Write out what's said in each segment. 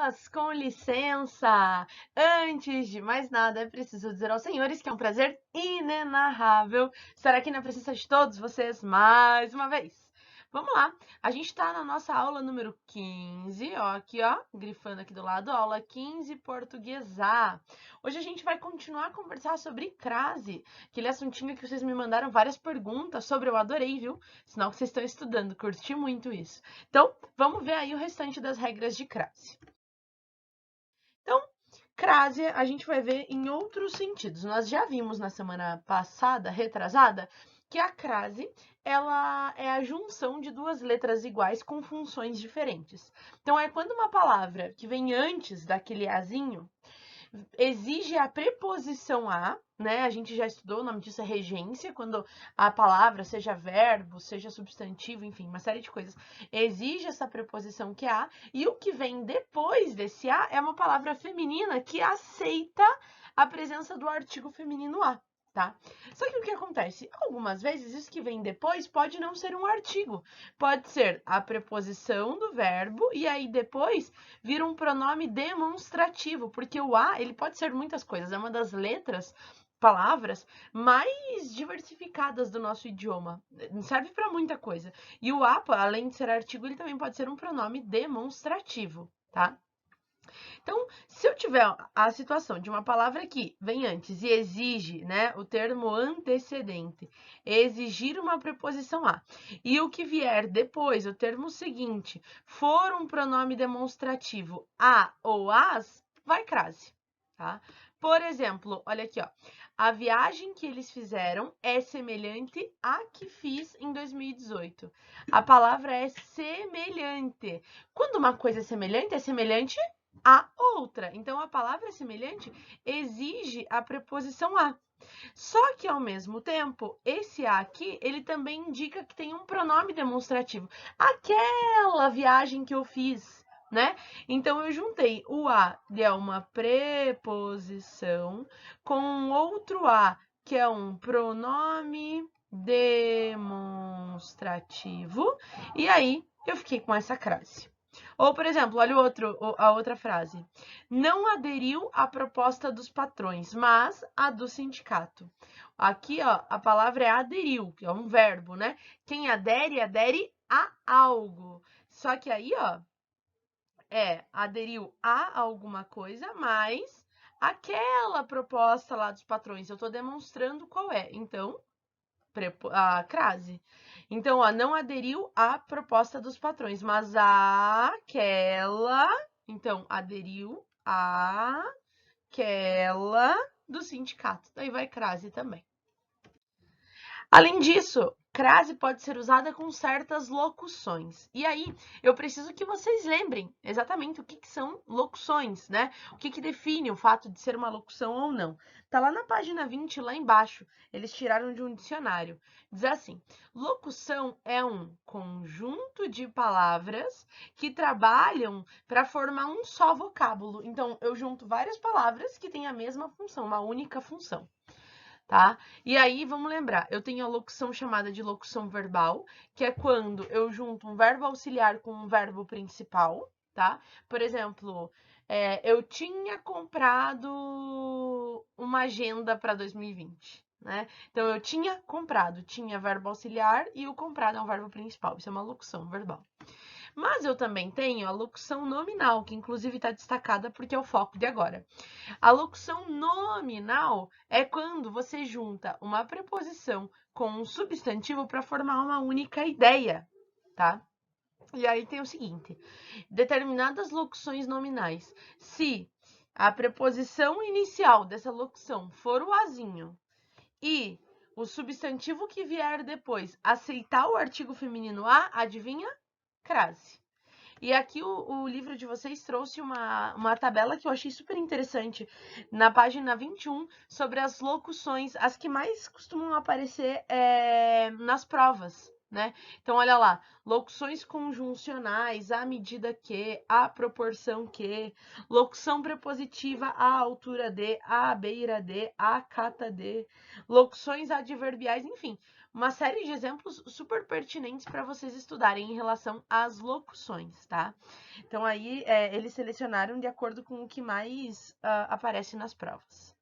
Meninas, com licença! Antes de mais nada, é preciso dizer aos senhores que é um prazer inenarrável estar aqui na presença de todos vocês mais uma vez. Vamos lá, a gente está na nossa aula número 15, ó, aqui ó, grifando aqui do lado, aula 15, portuguesar. Hoje a gente vai continuar a conversar sobre crase, aquele assuntinho que vocês me mandaram várias perguntas sobre, eu adorei, viu? Sinal que vocês estão estudando, curti muito isso. Então, vamos ver aí o restante das regras de crase. Então, crase a gente vai ver em outros sentidos. Nós já vimos na semana passada, retrasada, que a crase ela é a junção de duas letras iguais com funções diferentes. Então, é quando uma palavra que vem antes daquele azinho exige a preposição a, né? A gente já estudou, o nome disso é regência, quando a palavra, seja verbo, seja substantivo, enfim, uma série de coisas, exige essa preposição que é a, e o que vem depois desse a é uma palavra feminina que aceita a presença do artigo feminino a. Tá? Só que o que acontece? Algumas vezes isso que vem depois pode não ser um artigo. Pode ser a preposição do verbo e aí depois vira um pronome demonstrativo, porque o a, ele pode ser muitas coisas, é uma das letras, palavras mais diversificadas do nosso idioma. Serve para muita coisa. E o a, além de ser artigo, ele também pode ser um pronome demonstrativo, tá? Então, se eu tiver a situação de uma palavra que vem antes e exige, né, o termo antecedente, exigir uma preposição a, e o que vier depois, o termo seguinte, for um pronome demonstrativo a ou as, vai crase, tá? Por exemplo, olha aqui, ó. A viagem que eles fizeram é semelhante à que fiz em 2018. A palavra é semelhante. Quando uma coisa é semelhante a outra. Então, a palavra semelhante exige a preposição a. Só que, ao mesmo tempo, esse a aqui, ele também indica que tem um pronome demonstrativo. Aquela viagem que eu fiz, né? Então, eu juntei o a, que é uma preposição, com outro a, que é um pronome demonstrativo, e aí eu fiquei com essa crase. Ou, por exemplo, olha a outra frase. Não aderiu à proposta dos patrões, mas à do sindicato. Aqui, ó, a palavra é aderiu, que é um verbo, né? Quem adere, adere a algo. Só que aí, ó, aderiu a alguma coisa, mas aquela proposta lá dos patrões, eu estou demonstrando qual é. Então, a crase. Então, ó, não aderiu à proposta dos patrões, mas àquela, então, aderiu àquela do sindicato. Daí vai crase também. Além disso, crase pode ser usada com certas locuções. E aí, eu preciso que vocês lembrem exatamente o que são locuções, né? O que define o fato de ser uma locução ou não. Tá lá na página 20, lá embaixo, eles tiraram de um dicionário. Diz assim, locução é um conjunto de palavras que trabalham para formar um só vocábulo. Então, eu junto várias palavras que têm a mesma função, uma única função. Tá? E aí, vamos lembrar, eu tenho a locução chamada de locução verbal, que é quando eu junto um verbo auxiliar com um verbo principal, tá? Por exemplo, eu tinha comprado uma agenda para 2020, né? Então, eu tinha comprado, tinha verbo auxiliar e o comprado é um verbo principal, isso é uma locução verbal. Mas eu também tenho a locução nominal, que inclusive está destacada porque é o foco de agora. A locução nominal é quando você junta uma preposição com um substantivo para formar uma única ideia, tá? E aí tem o seguinte, determinadas locuções nominais, se a preposição inicial dessa locução for o azinho e o substantivo que vier depois aceitar o artigo feminino a, adivinha? Crase. E aqui o livro de vocês trouxe uma tabela que eu achei super interessante, na página 21, sobre as locuções, as que mais costumam aparecer nas provas, né? Então, olha lá, locuções conjuncionais, à medida que, à proporção que, locução prepositiva à altura de, à beira de, à cata de, locuções adverbiais, enfim, uma série de exemplos super pertinentes para vocês estudarem em relação às locuções, tá? Então aí eles selecionaram de acordo com o que mais aparece nas provas.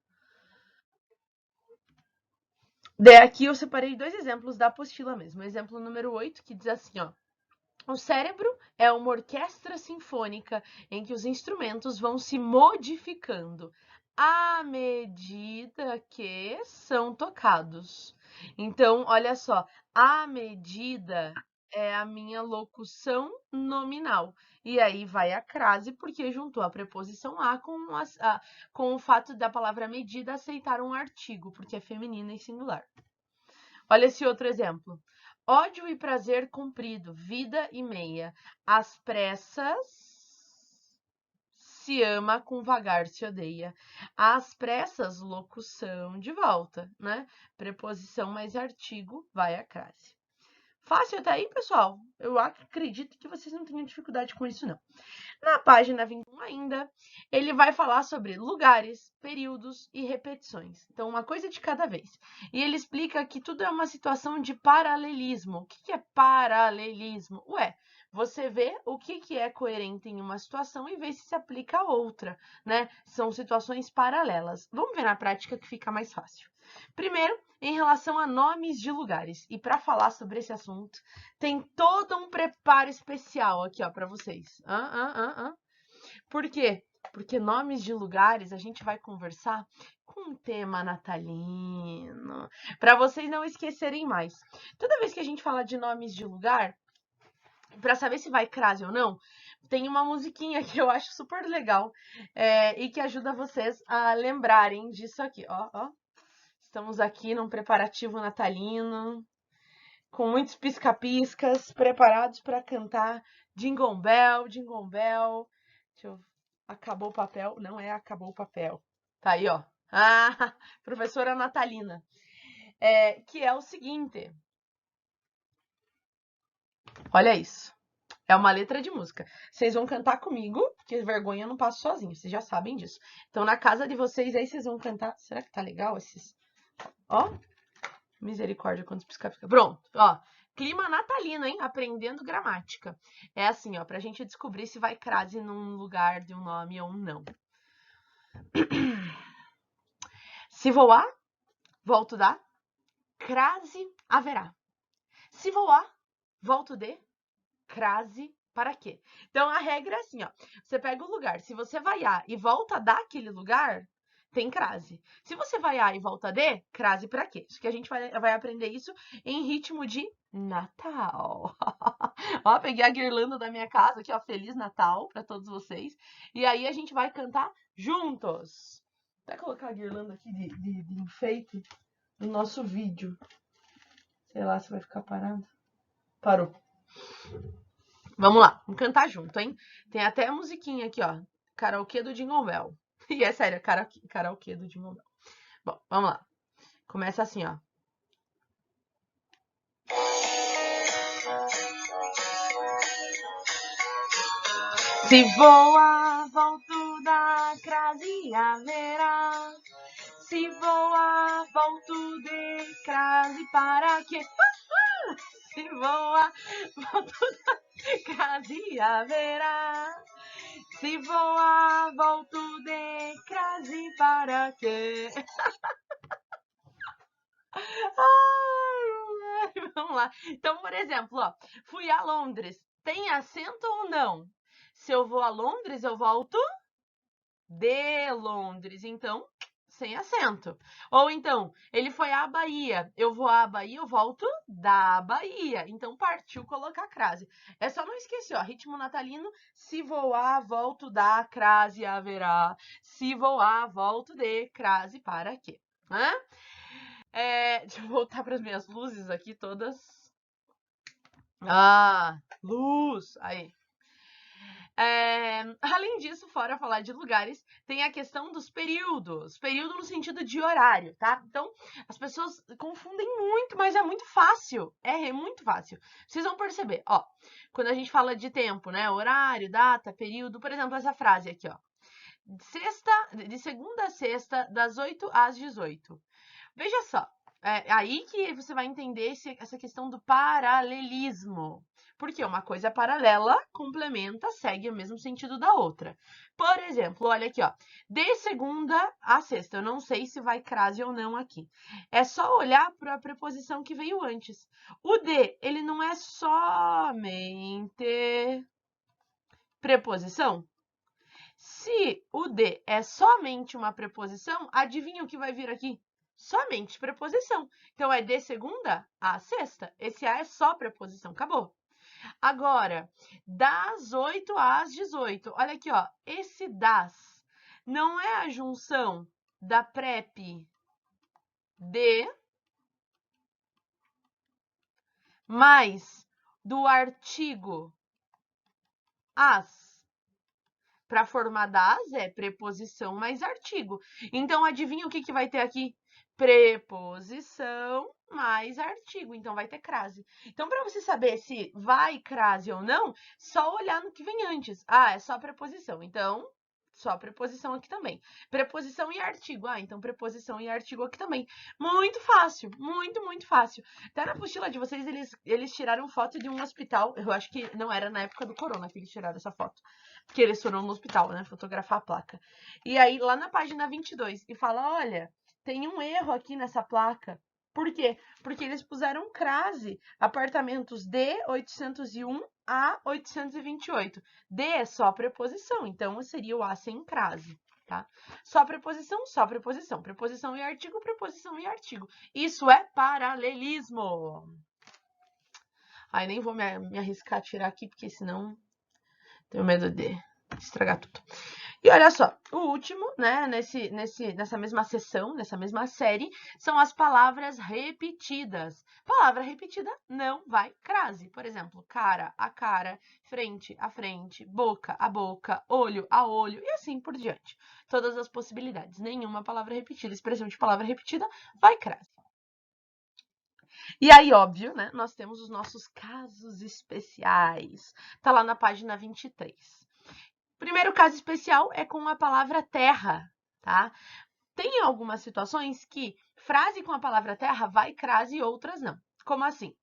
Aqui eu separei 2 exemplos da apostila mesmo. Exemplo número 8, que diz assim, ó. O cérebro é uma orquestra sinfônica em que os instrumentos vão se modificando à medida que são tocados. Então, olha só, à medida é a minha locução nominal. E aí vai a crase, porque juntou a preposição a com o fato da palavra medida aceitar um artigo, porque é feminina e singular. Olha esse outro exemplo. Ódio e prazer cumprido, vida e meia. Às pressas se ama, com vagar se odeia. Às pressas, locução de volta, né? Preposição mais artigo, vai a crase. Fácil até aí, pessoal? Eu acredito que vocês não tenham dificuldade com isso, não. Na página 21 ainda, ele vai falar sobre lugares, períodos e repetições. Então, uma coisa de cada vez. E ele explica que tudo é uma situação de paralelismo. O que é paralelismo? Ué, você vê o que é coerente em uma situação e vê se aplica a outra, né? São situações paralelas. Vamos ver na prática que fica mais fácil. Primeiro, em relação a nomes de lugares. E para falar sobre esse assunto, tem todo um preparo especial aqui, ó, para vocês. Por quê? Porque nomes de lugares a gente vai conversar com um tema natalino, para vocês não esquecerem mais. Toda vez que a gente fala de nomes de lugar, para saber se vai crase ou não, tem uma musiquinha que eu acho super legal e que ajuda vocês a lembrarem disso aqui, ó. Estamos aqui num preparativo natalino, com muitos pisca-piscas, preparados para cantar Jingle Bell, Jingle Bell. Deixa eu... Acabou o papel? Não é acabou o papel. Tá aí, ó. Ah, professora Natalina. Que é o seguinte. Olha isso. É uma letra de música. Vocês vão cantar comigo, porque vergonha eu não passo sozinho. Vocês já sabem disso. Então, na casa de vocês aí, vocês vão cantar. Será que tá legal esses... Ó. Misericórdia, quantos pisca-pisca. Pronto, ó. Clima natalino, hein? Aprendendo gramática. É assim, ó, pra gente descobrir se vai crase num lugar de um nome ou não. Se voar, volto da, crase haverá. Se voar, volto de, crase para quê? Então, a regra é assim, ó. Você pega o lugar, se você vaiar e volta daquele lugar, tem crase. Se você vaiar e volta de, crase para quê? Isso que a gente vai aprender isso em ritmo de Natal. Ó, peguei a guirlanda da minha casa aqui, ó. Feliz Natal para todos vocês. E aí a gente vai cantar juntos. Vou colocar a guirlanda aqui de enfeite no nosso vídeo. Sei lá se vai ficar parado. Parou. Vamos lá, vamos cantar junto, hein? Tem até a musiquinha aqui, ó. Karaokê do Jingle Bell. E é sério, karaokê do Jingle Bell. Bom, vamos lá. Começa assim, ó. Se voa, volto da crase haverá. Se voa, volto de crase para quê? Se voa, volto da crase haverá. Se voa, volto de crase para quê? Ai, vamos lá. Então, por exemplo, ó, fui a Londres. Tem acento ou não? Se eu vou a Londres, eu volto de Londres. Então, sem acento. Ou então, ele foi à Bahia. Eu vou à Bahia, eu volto da Bahia. Então, partiu colocar crase. É só não esquecer, ó, ritmo natalino. Se voar, volto da, crase haverá. Se voar, volto de, crase para quê? Hã? Deixa eu voltar para as minhas luzes aqui todas. Ah, luz! Aí. Além disso, fora falar de lugares, tem a questão dos períodos. Período no sentido de horário, tá? Então, as pessoas confundem muito, mas é muito fácil. É muito fácil. Vocês vão perceber, ó. Quando a gente fala de tempo, né? Horário, data, período. Por exemplo, essa frase aqui, ó. De segunda a sexta, das 8 às 18. Veja só. É aí que você vai entender essa questão do paralelismo. Porque uma coisa paralela complementa, segue o mesmo sentido da outra. Por exemplo, olha aqui, ó. De segunda a sexta. Eu não sei se vai crase ou não aqui. É só olhar para a preposição que veio antes. O de, ele não é somente preposição? Se o de é somente uma preposição, adivinha o que vai vir aqui? Somente preposição. Então, é de segunda a sexta. Esse a é só preposição, acabou. Agora, das 8 às 18. Olha aqui, ó. Esse das não é a junção da prep de mais do artigo as. Para formar das é preposição mais artigo. Então, adivinha o que vai ter aqui? Preposição mais artigo. Então, vai ter crase. Então, para você saber se vai crase ou não, só olhar no que vem antes. Ah, é só preposição. Então, só preposição aqui também. Preposição e artigo. Ah, então preposição e artigo aqui também. Muito fácil. Muito, muito fácil. Até na apostila de vocês, eles tiraram foto de um hospital. Eu acho que não era na época do corona que eles tiraram essa foto. Porque eles foram no hospital, né? Fotografar a placa. E aí, lá na página 22, e fala, olha, tem um erro aqui nessa placa. Por quê? Porque eles puseram crase, apartamentos de 801 a 828. De é só preposição, então seria o a sem crase, tá? Só preposição, só preposição. Preposição e artigo, preposição e artigo. Isso é paralelismo. Aí nem vou me arriscar a tirar aqui, porque senão tenho medo de estragar tudo. E olha só, o último, né, nessa mesma sessão, nessa mesma série, são as palavras repetidas. Palavra repetida não vai crase. Por exemplo, cara a cara, frente a frente, boca a boca, olho a olho e assim por diante. Todas as possibilidades. Nenhuma palavra repetida, expressão de palavra repetida vai crase. E aí, óbvio, né, nós temos os nossos casos especiais. Tá lá na página 23. Primeiro caso especial é com a palavra terra, tá? Tem algumas situações que frase com a palavra terra vai crase e outras não. Como assim?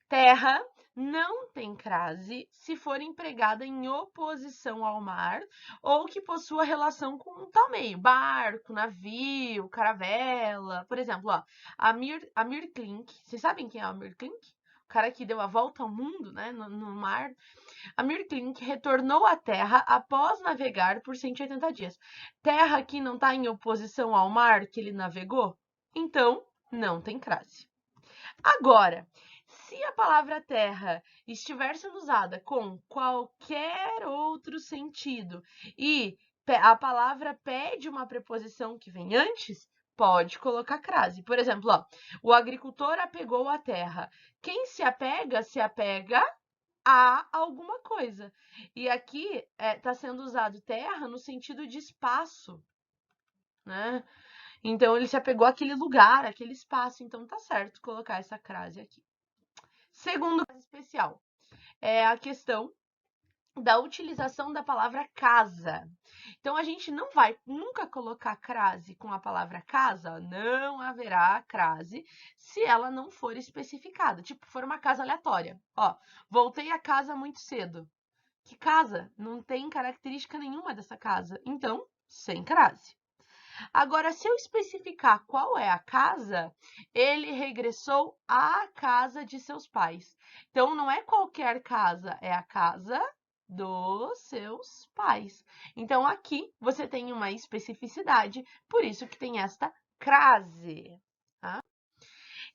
Terra não tem crase se for empregada em oposição ao mar ou que possua relação com um tal meio, barco, navio, caravela. Por exemplo, ó, Amir Klink. Vocês sabem quem é Amir Klink? O cara que deu a volta ao mundo, né, no mar. Amir Klink retornou à Terra após navegar por 180 dias. Terra que não está em oposição ao mar que ele navegou? Então, não tem crase. Agora, se a palavra terra estiver sendo usada com qualquer outro sentido e a palavra pede uma preposição que vem antes, pode colocar crase. Por exemplo, ó, o agricultor apegou a terra. Quem se apega a alguma coisa. E aqui está sendo usado terra no sentido de espaço, né? Então, ele se apegou àquele lugar, àquele espaço. Então, tá certo colocar essa crase aqui. Segundo caso especial, é a questão da utilização da palavra casa. Então, a gente não vai nunca colocar crase com a palavra casa, não haverá crase se ela não for especificada. Tipo, for uma casa aleatória. Ó, voltei a casa muito cedo. Que casa? Não tem característica nenhuma dessa casa. Então, sem crase. Agora, se eu especificar qual é a casa, ele regressou à casa de seus pais. Então, não é qualquer casa, é a casa dos seus pais. Então, aqui você tem uma especificidade, por isso que tem esta crase. Tá?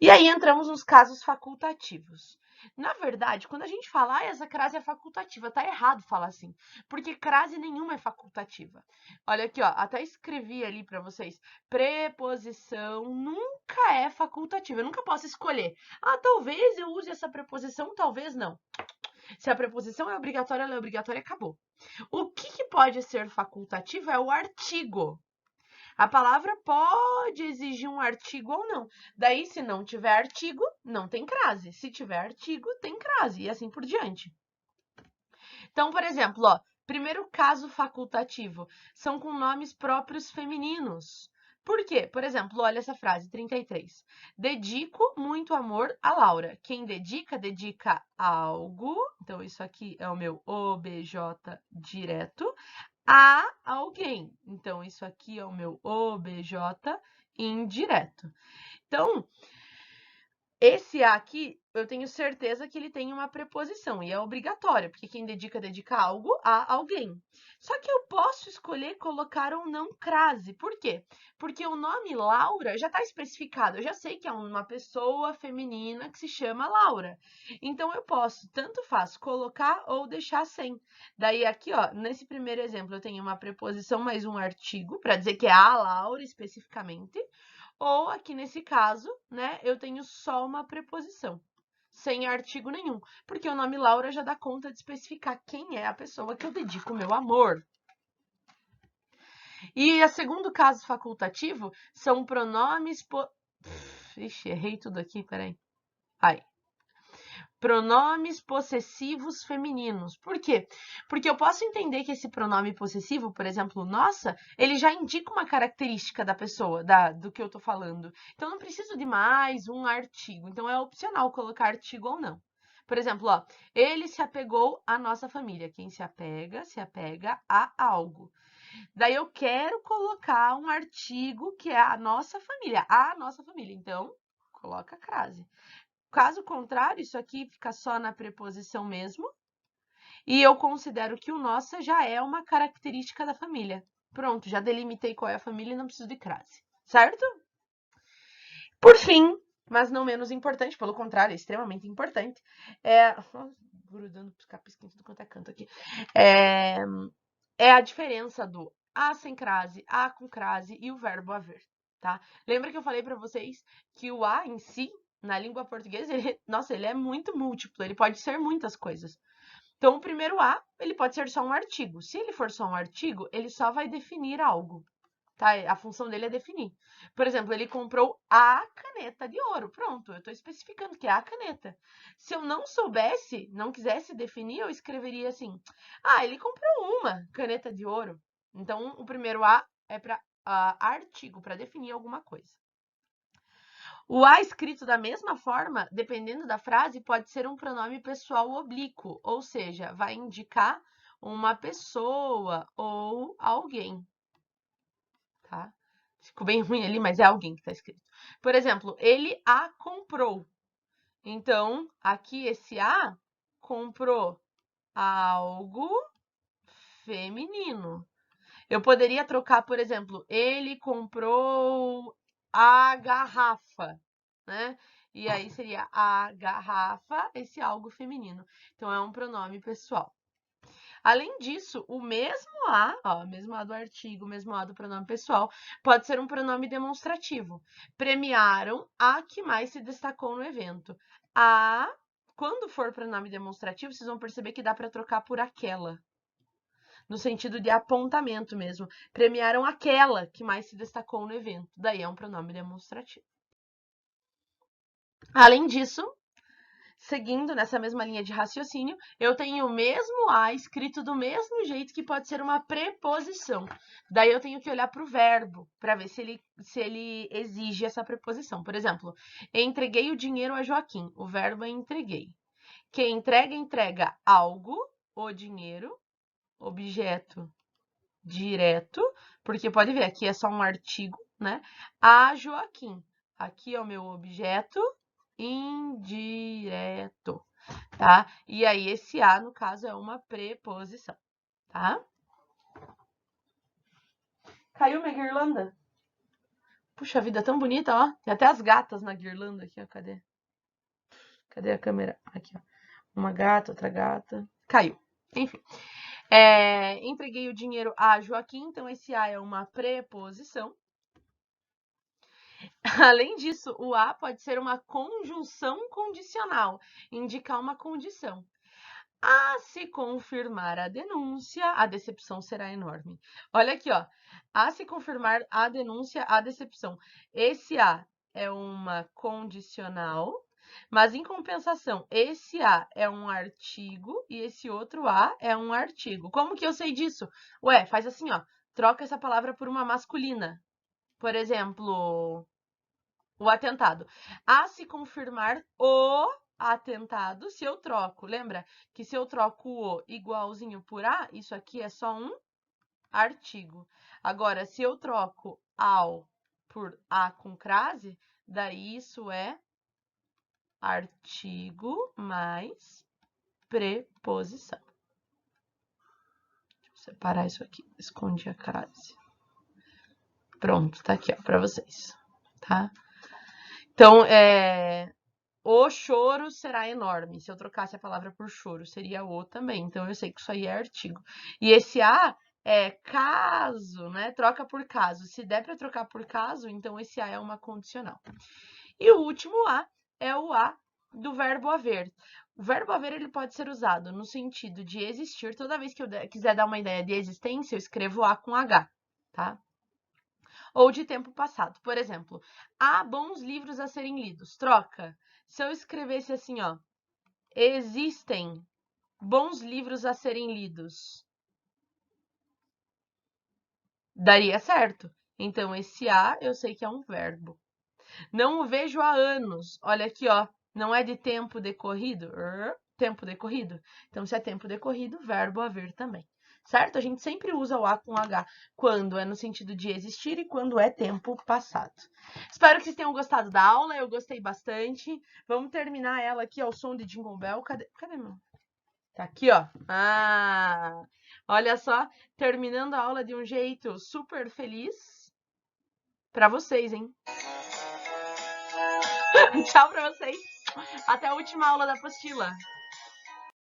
E aí entramos nos casos facultativos. Na verdade, quando a gente fala, essa crase é facultativa, tá errado falar assim, porque crase nenhuma é facultativa. Olha aqui, ó, até escrevi ali para vocês, preposição nunca é facultativa, eu nunca posso escolher. Ah, talvez eu use essa preposição, talvez não. Se a preposição é obrigatória, ela é obrigatória, acabou. O que pode ser facultativo é o artigo. A palavra pode exigir um artigo ou não. Daí, se não tiver artigo, não tem crase. Se tiver artigo, tem crase, e assim por diante. Então, por exemplo, ó, primeiro caso facultativo, são com nomes próprios femininos. Por quê? Por exemplo, olha essa frase, 33. Dedico muito amor a Laura. Quem dedica, dedica algo. Então, isso aqui é o meu OBJ direto a alguém. Então, isso aqui é o meu OBJ indireto. Então, esse A aqui, eu tenho certeza que ele tem uma preposição e é obrigatório, porque quem dedica, dedica algo a alguém. Só que eu posso escolher colocar ou não crase. Por quê? Porque o nome Laura já está especificado. Eu já sei que é uma pessoa feminina que se chama Laura. Então, eu posso, tanto faz, colocar ou deixar sem. Daí, aqui, ó, nesse primeiro exemplo, eu tenho uma preposição mais um artigo, para dizer que é a Laura especificamente. Ou aqui nesse caso, né, eu tenho só uma preposição, sem artigo nenhum, porque o nome Laura já dá conta de especificar quem é a pessoa que eu dedico o meu amor. E o segundo caso facultativo são pronomes... Ixi, errei tudo aqui, peraí. Aí. Pronomes possessivos femininos. Por quê? Porque eu posso entender que esse pronome possessivo, por exemplo, nossa, ele já indica uma característica da pessoa, do que eu tô falando. Então, não preciso de mais um artigo. Então, é opcional colocar artigo ou não. Por exemplo, ó, ele se apegou à nossa família. Quem se apega a algo. Daí, eu quero colocar um artigo que é a nossa família. A nossa família. Então, coloca a crase. Caso contrário, isso aqui fica só na preposição mesmo. E eu considero que o nossa já é uma característica da família. Pronto, já delimitei qual é a família e não preciso de crase. Certo? Por fim, mas não menos importante, pelo contrário, é extremamente importante, grudando pisca-pisca em tudo quanto é canto aqui, é a diferença do a sem crase, a com crase e o verbo haver, tá? Lembra que eu falei para vocês que o a em si, na língua portuguesa, ele é muito múltiplo, ele pode ser muitas coisas. Então, o primeiro a, ele pode ser só um artigo. Se ele for só um artigo, ele só vai definir algo, tá? A função dele é definir. Por exemplo, ele comprou a caneta de ouro. Pronto, eu estou especificando que é a caneta. Se eu não soubesse, não quisesse definir, eu escreveria assim: ah, ele comprou uma caneta de ouro. Então, o primeiro a é para artigo, para definir alguma coisa. O a escrito da mesma forma, dependendo da frase, pode ser um pronome pessoal oblíquo, ou seja, vai indicar uma pessoa ou alguém, tá? Ficou bem ruim ali, mas é alguém que está escrito. Por exemplo, ele a comprou. Então, aqui esse a comprou algo feminino. Eu poderia trocar, por exemplo, ele comprou a garrafa, né? E aí seria a garrafa, esse algo feminino. Então, é um pronome pessoal. Além disso, o mesmo a, ó, mesmo a do artigo, o mesmo a do pronome pessoal, pode ser um pronome demonstrativo. Premiaram a que mais se destacou no evento. A, quando for pronome demonstrativo, vocês vão perceber que dá para trocar por aquela, no sentido de apontamento mesmo. Premiaram aquela que mais se destacou no evento. Daí é um pronome demonstrativo. Além disso, seguindo nessa mesma linha de raciocínio, eu tenho o mesmo a escrito do mesmo jeito que pode ser uma preposição. Daí eu tenho que olhar para o verbo para ver se ele exige essa preposição. Por exemplo, entreguei o dinheiro a Joaquim. O verbo é entreguei. Quem entrega, entrega algo, o dinheiro, objeto direto, porque pode ver, aqui é só um artigo, né? A Joaquim. Aqui é o meu objeto indireto, tá? E aí, esse a, no caso, é uma preposição, tá? Caiu minha guirlanda. Puxa vida, tão bonita, ó. Tem até as gatas na guirlanda aqui, ó. Cadê? Cadê a câmera? Aqui, ó. Uma gata, outra gata. Caiu. Enfim. Entreguei o dinheiro a Joaquim, então esse a é uma preposição. Além disso, o a pode ser uma conjunção condicional, indicar uma condição. A se confirmar a denúncia, a decepção será enorme. Olha aqui, ó. A se confirmar a denúncia, a decepção. Esse a é uma condicional, mas em compensação, esse a é um artigo e esse outro a é um artigo. Como que eu sei disso? Ué, faz assim, ó. Troca essa palavra por uma masculina. Por exemplo, o atentado. A se confirmar o atentado, se eu troco. Lembra que se eu troco o igualzinho por a, isso aqui é só um artigo. Agora, se eu troco ao por a com crase, daí isso é artigo mais preposição. Deixa eu separar isso aqui. Escondi a crase. Pronto, tá aqui, ó, pra vocês, tá? Então, o choro será enorme. Se eu trocasse a palavra por choro, seria o também. Então, eu sei que isso aí é artigo. E esse a é caso, né? Troca por caso. Se der para trocar por caso, então esse a é uma condicional. E o último a é o a do verbo haver. O verbo haver ele pode ser usado no sentido de existir. Toda vez que eu quiser dar uma ideia de existência, eu escrevo a com h, tá? Ou de tempo passado. Por exemplo, há bons livros a serem lidos. Troca. Se eu escrevesse assim, ó, existem bons livros a serem lidos, daria certo. Então, esse a eu sei que é um verbo. Não o vejo há anos. Olha aqui, ó, não é de tempo decorrido? Tempo decorrido. Então, se é tempo decorrido, verbo haver também. Certo? A gente sempre usa o a com h quando é no sentido de existir e quando é tempo passado. Espero que vocês tenham gostado da aula, eu gostei bastante. Vamos terminar ela aqui ao som de Jingle Bell. Cadê meu? Tá aqui, ó. Ah, olha só, terminando a aula de um jeito super feliz para vocês, hein? Tchau para vocês. Até a última aula da apostila.